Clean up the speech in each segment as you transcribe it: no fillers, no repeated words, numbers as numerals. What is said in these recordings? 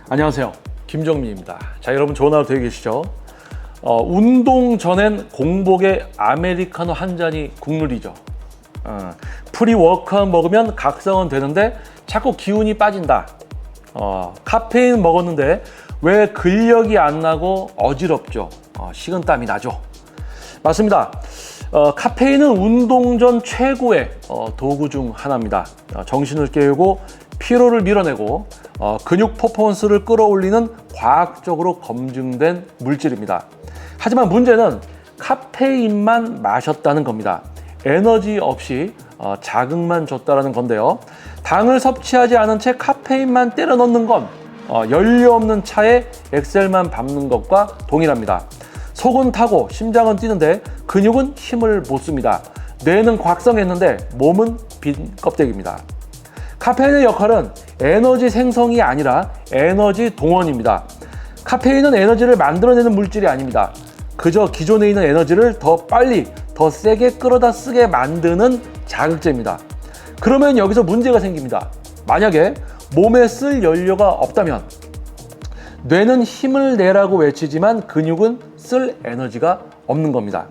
안녕하세요, 김정민입니다. 자, 여러분 좋은 하루 되고 계시죠? 운동 전엔 공복에 아메리카노 한 잔이 국룰이죠. 프리워크아웃 먹으면 각성은 되는데 자꾸 기운이 빠진다. 카페인 먹었는데 왜 근력이 안 나고 어지럽죠? 식은땀이 나죠? 맞습니다. 카페인은 운동 전 최고의 도구 중 하나입니다. 정신을 깨우고 피로를 밀어내고 근육 퍼포먼스를 끌어올리는 과학적으로 검증된 물질입니다. 하지만 문제는 카페인만 마셨다는 겁니다. 에너지 없이 자극만 줬다는 건데요. 당을 섭취하지 않은 채 카페인만 때려 넣는 건 연료 없는 차에 엑셀만 밟는 것과 동일합니다. 속은 타고 심장은 뛰는데 근육은 힘을 못 씁니다. 뇌는 각성했는데 몸은 빈 껍데기입니다. 카페인의 역할은 에너지 생성이 아니라 에너지 동원입니다. 카페인은 에너지를 만들어내는 물질이 아닙니다. 그저 기존에 있는 에너지를 더 빨리, 더 세게 끌어다 쓰게 만드는 자극제입니다. 그러면 여기서 문제가 생깁니다. 만약에 몸에 쓸 연료가 없다면 뇌는 힘을 내라고 외치지만 근육은 쓸 에너지가 없는 겁니다.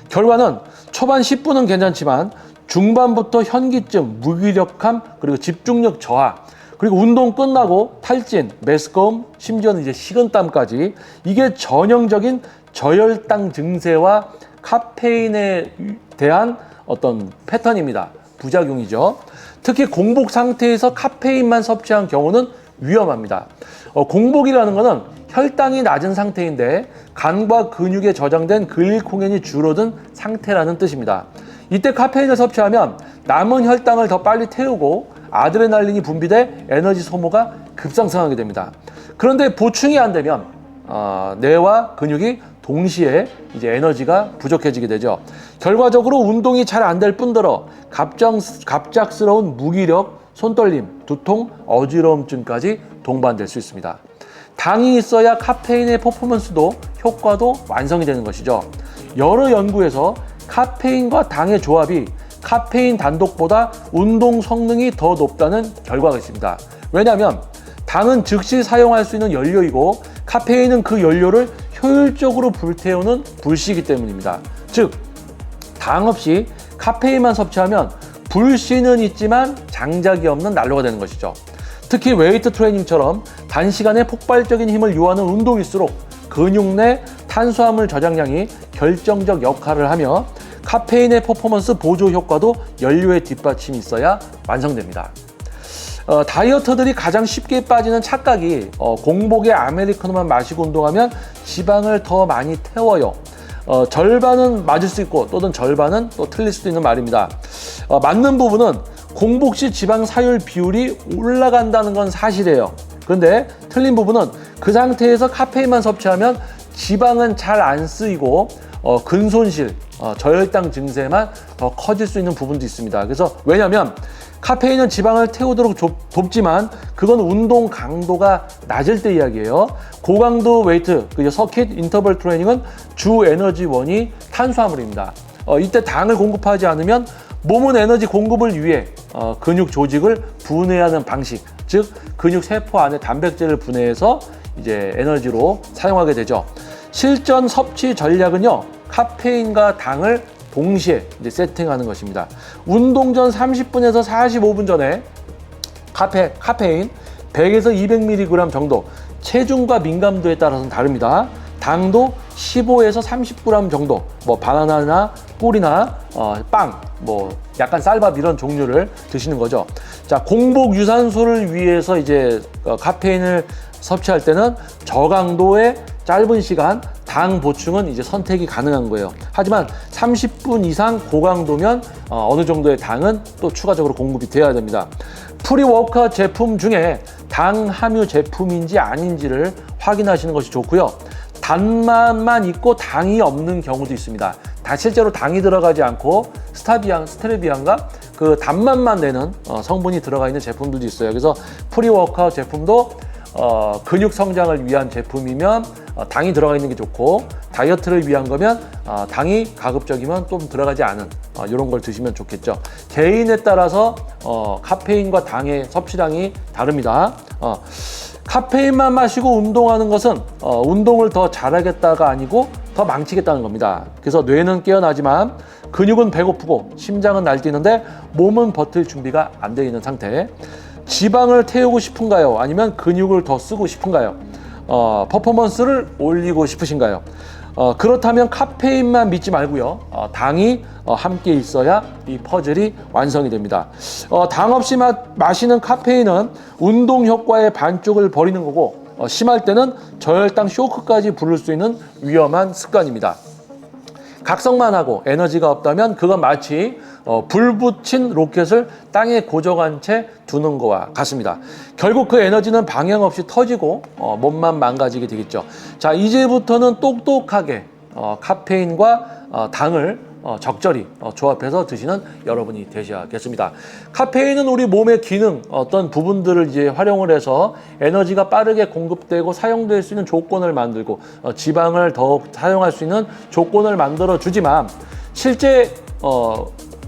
결과는 초반 10분은 괜찮지만 중반부터 현기증, 무기력함, 그리고 집중력 저하, 그리고 운동 끝나고 탈진, 메스꺼움, 심지어는 이제 식은땀까지 이게 전형적인 저혈당 증세와 카페인에 대한 어떤 패턴입니다. 부작용이죠. 특히 공복 상태에서 카페인만 섭취한 경우는 위험합니다. 공복이라는 것은 혈당이 낮은 상태인데 간과 근육에 저장된 글리코겐이 줄어든 상태라는 뜻입니다. 이때 카페인을 섭취하면 남은 혈당을 더 빨리 태우고 아드레날린이 분비돼 에너지 소모가 급상승하게 됩니다. 그런데 보충이 안 되면 뇌와 근육이 동시에 이제 에너지가 부족해지게 되죠. 결과적으로 운동이 잘 안 될 뿐더러 갑작스러운 무기력, 손떨림, 두통, 어지러움증까지 동반될 수 있습니다. 당이 있어야 카페인의 퍼포먼스도 효과도 완성이 되는 것이죠. 여러 연구에서 카페인과 당의 조합이 카페인 단독보다 운동 성능이 더 높다는 결과가 있습니다. 왜냐하면 당은 즉시 사용할 수 있는 연료이고 카페인은 그 연료를 효율적으로 불태우는 불씨이기 때문입니다. 즉, 당 없이 카페인만 섭취하면 불씨는 있지만 장작이 없는 난로가 되는 것이죠. 특히 웨이트 트레이닝처럼 단시간에 폭발적인 힘을 요하는 운동일수록 근육 내 탄수화물 저장량이 결정적 역할을 하며 카페인의 퍼포먼스 보조 효과도 연료의 뒷받침이 있어야 완성됩니다. 다이어터들이 가장 쉽게 빠지는 착각이 공복에 아메리카노만 마시고 운동하면 지방을 더 많이 태워요. 절반은 맞을 수 있고 또는 절반은 또 틀릴 수도 있는 말입니다. 맞는 부분은 공복 시 지방 사율 비율이 올라간다는 건 사실이에요. 그런데 틀린 부분은 그 상태에서 카페인만 섭취하면 지방은 잘 안 쓰이고 근손실, 저혈당 증세만 더 커질 수 있는 부분도 있습니다. 그래서 왜냐하면 카페인은 지방을 태우도록 돕지만 그건 운동 강도가 낮을 때 이야기예요. 고강도 웨이트, 서킷 인터벌 트레이닝은 주 에너지원이 탄수화물입니다. 이때 당을 공급하지 않으면 몸은 에너지 공급을 위해 근육 조직을 분해하는 방식, 즉 근육 세포 안에 단백질을 분해해서 이제 에너지로 사용하게 되죠. 실전 섭취 전략은요, 카페인과 당을 동시에 이제 세팅하는 것입니다. 운동 전 30분에서 45분 전에 카페인 100에서 200mg 정도, 체중과 민감도에 따라서는 다릅니다. 당도 15에서 30g 정도, 바나나나 꿀이나 빵, 약간 쌀밥 이런 종류를 드시는 거죠. 자, 공복 유산소를 위해서 이제 카페인을 섭취할 때는 저강도의 짧은 시간 당 보충은 이제 선택이 가능한 거예요. 하지만 30분 이상 고강도면 어느 정도의 당은 또 추가적으로 공급이 돼야 됩니다. 프리워크아웃 제품 중에 당 함유 제품인지 아닌지를 확인하시는 것이 좋고요. 단맛만 있고 당이 없는 경우도 있습니다. 실제로 당이 들어가지 않고 스테비안가 그 단맛만 내는 성분이 들어가 있는 제품들도 있어요. 그래서 프리워크아웃 제품도 근육 성장을 위한 제품이면 당이 들어가 있는 게 좋고, 다이어트를 위한 거면 당이 가급적이면 좀 들어가지 않은 이런 걸 드시면 좋겠죠. 개인에 따라서 카페인과 당의 섭취량이 다릅니다. 카페인만 마시고 운동하는 것은 운동을 더 잘하겠다가 아니고 더 망치겠다는 겁니다. 그래서 뇌는 깨어나지만 근육은 배고프고 심장은 날뛰는데 몸은 버틸 준비가 안 돼 있는 상태. 지방을 태우고 싶은가요? 아니면 근육을 더 쓰고 싶은가요? 퍼포먼스를 올리고 싶으신가요? 그렇다면 카페인만 믿지 말고요. 당이 함께 있어야 이 퍼즐이 완성이 됩니다. 당 없이 마시는 카페인은 운동 효과의 반쪽을 버리는 거고 심할 때는 저혈당 쇼크까지 부를 수 있는 위험한 습관입니다. 각성만 하고 에너지가 없다면 그건 마치 불 붙인 로켓을 땅에 고정한 채 두는 것과 같습니다. 결국 그 에너지는 방향 없이 터지고 몸만 망가지게 되겠죠. 자, 이제부터는 똑똑하게 카페인과 당을 적절히 조합해서 드시는 여러분이 되셔야겠습니다. 카페인은 우리 몸의 기능, 어떤 부분들을 이제 활용을 해서 에너지가 빠르게 공급되고 사용될 수 있는 조건을 만들고 지방을 더욱 사용할 수 있는 조건을 만들어 주지만 실제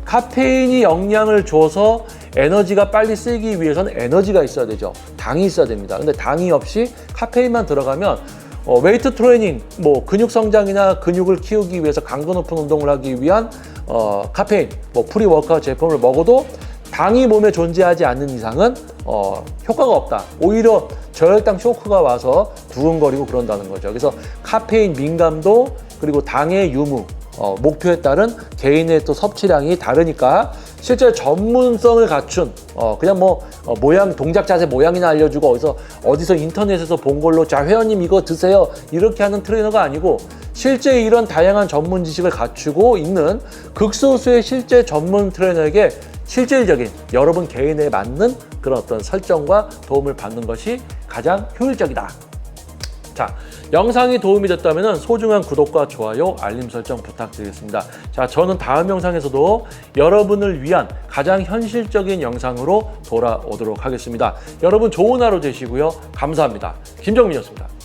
카페인이 영향을 줘서 에너지가 빨리 쓰이기 위해서는 에너지가 있어야 되죠. 당이 있어야 됩니다. 근데 당이 없이 카페인만 들어가면 웨이트 트레이닝, 근육 성장이나 근육을 키우기 위해서 강도 높은 운동을 하기 위한 카페인, 프리 워크아웃 제품을 먹어도 당이 몸에 존재하지 않는 이상은 효과가 없다. 오히려 저혈당 쇼크가 와서 두근거리고 그런다는 거죠. 그래서 카페인 민감도 그리고 당의 유무, 목표에 따른 개인의 또 섭취량이 다르니까 실제 전문성을 갖춘 그냥 모양 동작 자세 모양이나 알려주고 어디서 인터넷에서 본 걸로 자 회원님 이거 드세요 이렇게 하는 트레이너가 아니고 실제 이런 다양한 전문 지식을 갖추고 있는 극소수의 실제 전문 트레이너에게 실질적인 여러분 개인에 맞는 그런 어떤 설정과 도움을 받는 것이 가장 효율적이다. 자, 영상이 도움이 됐다면 소중한 구독과 좋아요, 알림 설정 부탁드리겠습니다. 자, 저는 다음 영상에서도 여러분을 위한 가장 현실적인 영상으로 돌아오도록 하겠습니다. 여러분 좋은 하루 되시고요. 감사합니다. 김정민이었습니다.